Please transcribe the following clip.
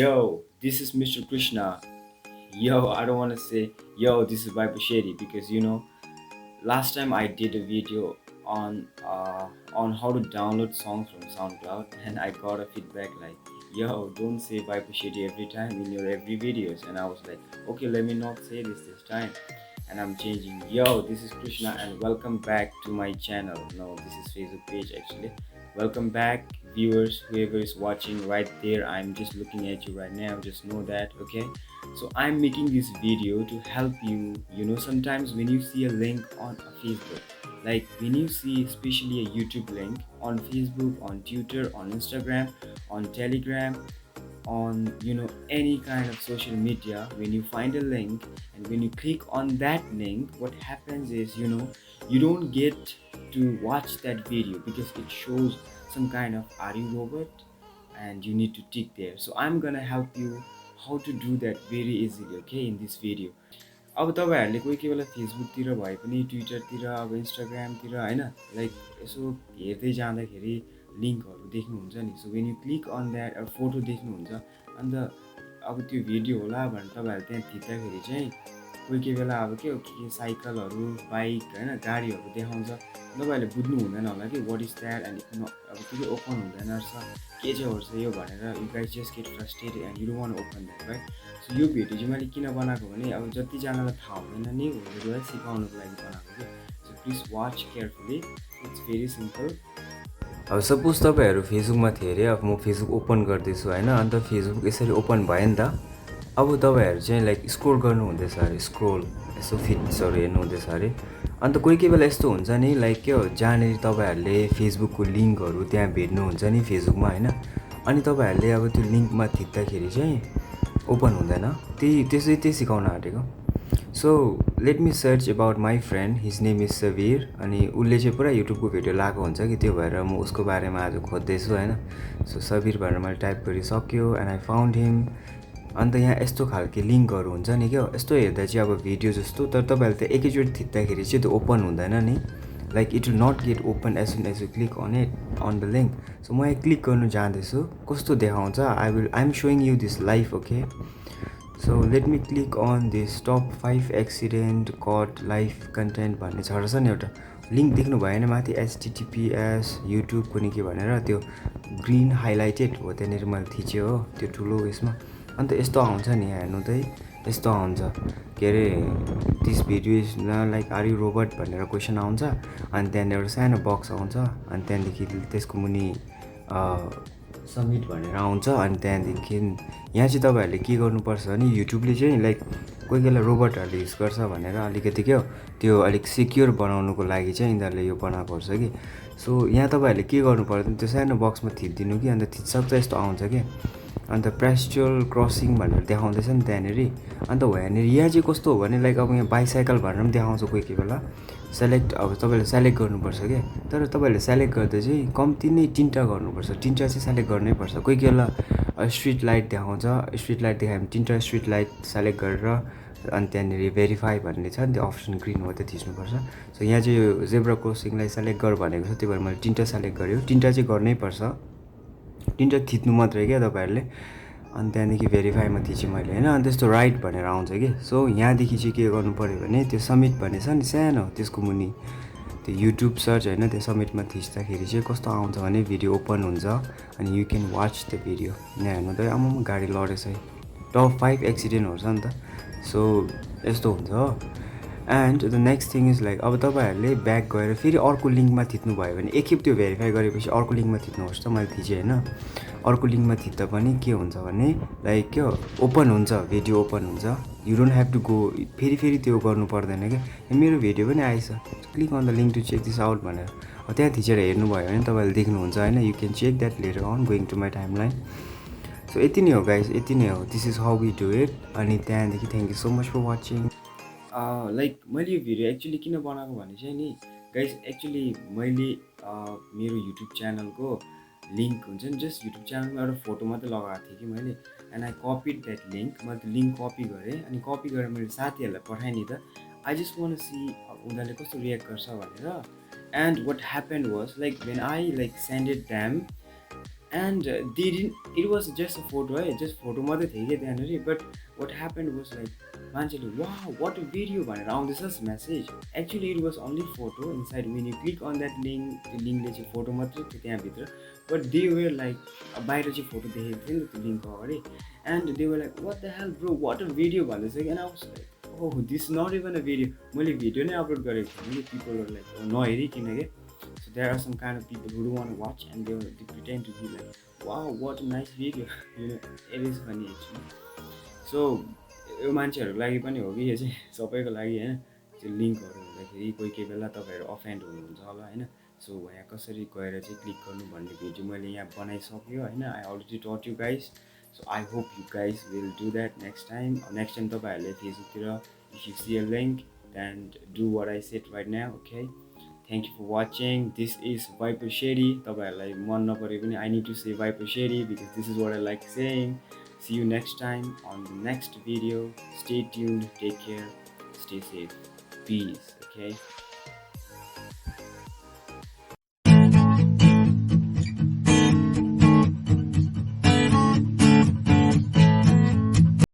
Yo, this is Mr. Krishna. Yo, I don't want to say, yo, this is Shady because last time I did a video on how to download songs from SoundCloud, and I got a feedback like, yo, don't say Shady every time in your every videos. And I was like, okay, let me not say this time. And I'm changing. Yo, this is Krishna, and welcome back to my channel. No, this is Facebook page actually. Welcome back, viewers, whoever is watching right there. I'm just looking at you right now. Just know that, okay? So I'm making this video to help you. Sometimes when you see a link on a Facebook, like when you see especially a YouTube link on Facebook, on Twitter, on Instagram, on Telegram, on any kind of social media, when you find a link and when you click on that link, what happens is you don't get to watch that video because it shows some kind of are you robot, and you need to tick there. So I'm gonna help you how to do that very easily, okay, in this video. अब तपाईँहरूले कोही कोही बेला फेसबुकतिर भए पनि ट्विटरतिर अब इन्स्टाग्रामतिर होइन लाइक यसो हेर्दै जाँदाखेरि लिङ्कहरू देख्नुहुन्छ नि. So when you click on that अब फोटो देख्नुहुन्छ अन्त अब त्यो भिडियो होला भनेर तपाईँहरू त्यहाँ थिच्दाखेरि चाहिँ कोही कोही बेला अब के साइकलहरू बाइक होइन गाडीहरू देखाउँछ. तपाईँहरूले बुझ्नु हुँदैन होला कि वाट इज द्याट एन्ड अब त्यो ओपन हुँदैन रहेछ के चाहिँ हो यो भनेर you guys just get frustrated and you don't want open that right. So यो भिडियो चाहिँ मैले किन बनाएको भने अब जतिजनालाई थाहा हुँदैन नि हुँदैन सिकाउनुको लागि बनाएको कि. So please watch carefully, it's very simple. अब सपोज तपाईँहरू फेसबुकमा थियो अरे, अब म फेसबुक ओपन गर्दैछु होइन, अन्त फेसबुक यसरी ओपन भयो नि त. अब तपाईँहरू चाहिँ लाइक स्क्रोल गर्नु हुँदैछ अरे, स्क्रोल यसो फिट्सहरू हेर्नु हुँदैछ अरे. अन्त कोही कोही बेला यस्तो हुन्छ नि लाइक के हो जहाँनिर तपाईँहरूले फेसबुकको लिङ्कहरू त्यहाँ भेट्नुहुन्छ नि फेसबुकमा होइन, अनि तपाईँहरूले अब त्यो लिङ्कमा थिच्दाखेरि चाहिँ ओपन हुँदैन. त्यही सिकाउन आँटेको. So let me search about my friend, his name is Sabir. अनि उसले चाहिँ पुरा युट्युबको भिडियो लगाएको हुन्छ कि, त्यो भएर म उसको बारेमा आज खोज्दैछु होइन. सो सबीर भनेर मैले टाइप गरिसक्यो एन्ड आई फाउन्ड हिम. अन्त यहाँ यस्तो खालको लिङ्कहरू हुन्छ नि क्या, यस्तो हेर्दा चाहिँ अब भिडियो जस्तो, तर तपाईँहरूले त एकैचोटि थिच्दाखेरि चाहिँ त्यो ओपन हुँदैन नि. Like it will not get open as soon as you click on it on the link. So म यहाँ क्लिक गर्नु जाँदैछु, कस्तो देखाउँछ I am showing you this life, okay. So let me click on this top 5 accident cut life content भन्ने छ रहेछ नि एउटा लिङ्क, देख्नु भएन माथि https युट्युबको नि के भनेर त्यो ग्रिन हाइलाइटेड हो, त्यहाँनिर मैले थिचेँ हो त्यो ठुलो उयसमा. अन्त यस्तो आउँछ नि हेर्नु त, यस्तो आउँछ के अरे this video is like are you robot भनेर क्वेसन आउँछ. अनि त्यहाँनिर एउटा सानो बक्स आउँछ, अनि त्यहाँदेखि त्यसको मुनि सब्मिट भनेर आउँछ. अनि त्यहाँदेखि यहाँ चाहिँ तपाईँहरूले के गर्नुपर्छ भने युट्युबले चाहिँ लाइक कोही बेला रोबोटहरूले युज गर्छ भनेर अलिकति के हो त्यो अलिक सिक्योर बनाउनुको लागि चाहिँ यिनीहरूले यो बनाएको रहेछ कि. सो यहाँ तपाईँहरूले के गर्नु पर्दैन, त्यो सानो बक्समा थिचिदिनु कि, अन्त थिच्छ यस्तो आउँछ कि. अन्त प्रेस्चुअल क्रसिङ भनेर देखाउँदैछ नि त्यहाँनिर. अन्त हो यहाँनिर यहाँ चाहिँ कस्तो हो भने लाइक अब यहाँ बाइसाइकल भनेर पनि देखाउँछ कोही कोही बेला. सेलेक्ट अब तपाईँले सेलेक्ट गर्नुपर्छ क्या, तर तपाईँहरूले सेलेक्ट गर्दा चाहिँ कम्ती नै 3टा गर्नुपर्छ, 3टा चाहिँ सेलेक्ट गर्नै पर्छ. कोही कोही बेला स्ट्रिट लाइट देखाउँछ, स्ट्रिट लाइट देखायो भने 3टा स्ट्रिट लाइट सेलेक्ट गरेर अनि त्यहाँनिर भेरिफाई भन्ने छ नि त्यो अप्सन ग्रिन हो त्यो थिच्नुपर्छ. सो यहाँ चाहिँ यो जेब्रा क्रसिङलाई सेलेक्ट गर भनेको छ, त्यही भएर मैले 3टा सेलेक्ट गरेँ. 3टा चाहिँ गर्नै पर्छ, 3टा थिच्नु मात्रै क्या तपाईँहरूले. अनि त्यहाँदेखि भेरिफाईमा थिचेँ मैले होइन. अनि त्यस्तो राइट भनेर आउँछ कि. सो यहाँदेखि चाहिँ के गर्नु पऱ्यो भने त्यो सब्मिट भन्ने छ नि सानो, त्यसको मुनि त्यो युट्युब सर्च होइन, त्यो सब्मिटमा थिच्दाखेरि चाहिँ कस्तो आउँछ भने भिडियो ओपन हुन्छ अनि you can watch the video. यहाँ हेर्नु त आमामा गाडी लडेछ है, टप 5 एक्सिडेन्ट हुन्छ नि त. सो यस्तो हुन्छ हो. And the next thing is like अब तपाईँहरूले ब्याक गएर फेरि अर्को लिङ्कमा थिच्नु भयो भने एकखेप त्यो भेरिफाई गरेपछि अर्को लिङ्कमा थिच्नुहोस् त. मैले थिचेँ होइन, अर्को लिङ्कमा थिच्दा पनि के हुन्छ भने लाइक के ओपन हुन्छ, भिडियो ओपन हुन्छ. You don't have to go फेरि त्यो गर्नु पर्दैन क्या. मेरो भिडियो पनि आएछ, click on the link to check this out भनेर त्यहाँ थिचेर हेर्नुभयो भने तपाईँले देख्नुहुन्छ होइन. You can check that later on going to my timeline. So यति नै हो गाइज, यति नै हो. This is how we do it. अनि त्यहाँदेखि thank you so much for watching. Like मैले यो भिडियो एक्चुली किन बनाएको भने चाहिँ नि गाइज, एक्चुली मैले मेरो युट्युब च्यानलको लिङ्क हुन्छ नि, जस्ट युट्युब च्यानलमा एउटा फोटो मात्रै लगाएको थिएँ कि मैले. And I copied that link, मैले त्यो लिङ्क कपी गरेँ अनि कपी गरेर मैले साथीहरूलाई पठाएँ नि त. आई जस्ट वान सी उनीहरूले कस्तो रियाक्ट गर्छ भनेर. And what happen was like when I like sended them and they didn't, it was just a photo, है just photo मात्रै थियो कि त्यहाँनिर. But what happened was like मान्छेले wow what a video भनेर आउँदैछ message. Actually it was only photo inside. When you click on that link, त्यो लिङ्कले चाहिँ फोटो मात्रै थियो त्यहाँभित्र. But they were like बाहिर चाहिँ फोटो देखेको थियो नि त्यो लिङ्कको अगाडि. And they were like what the hell bro, what a video भन्दैछ कि. And I was like oh this is not even a video. मैले भिडियो नै अपलोड गरेको थिएँ. People were like नहेरिकन के. So there are some kind of people who don't want to watch and they pretend to be like, wow, what a nice video. You know, it is funny actually. So यो मान्छेहरूको लागि पनि हो कि यो चाहिँ सबैको लागि होइन. त्यो लिङ्कहरू हुँदाखेरि कोही कोही बेला तपाईँहरू अफेन्ड हुनुहुन्छ होला होइन. सो यहाँ कसरी गएर चाहिँ क्लिक गर्नु भन्ने भिडियो मैले यहाँ बनाइसक्यो होइन. I already taught you guys. So I hope you guys will do that next time. तपाईँहरूले फेसबुकतिर if you see a link then do what I said right now. Okay, thank you for watching. This is Viper Shady. तपाईँहरूलाई मन नपरे पनि I need to say Viper Shady because this is what I like saying. See you next time on the next video. Stay tuned, take care, stay safe. Peace. Okay.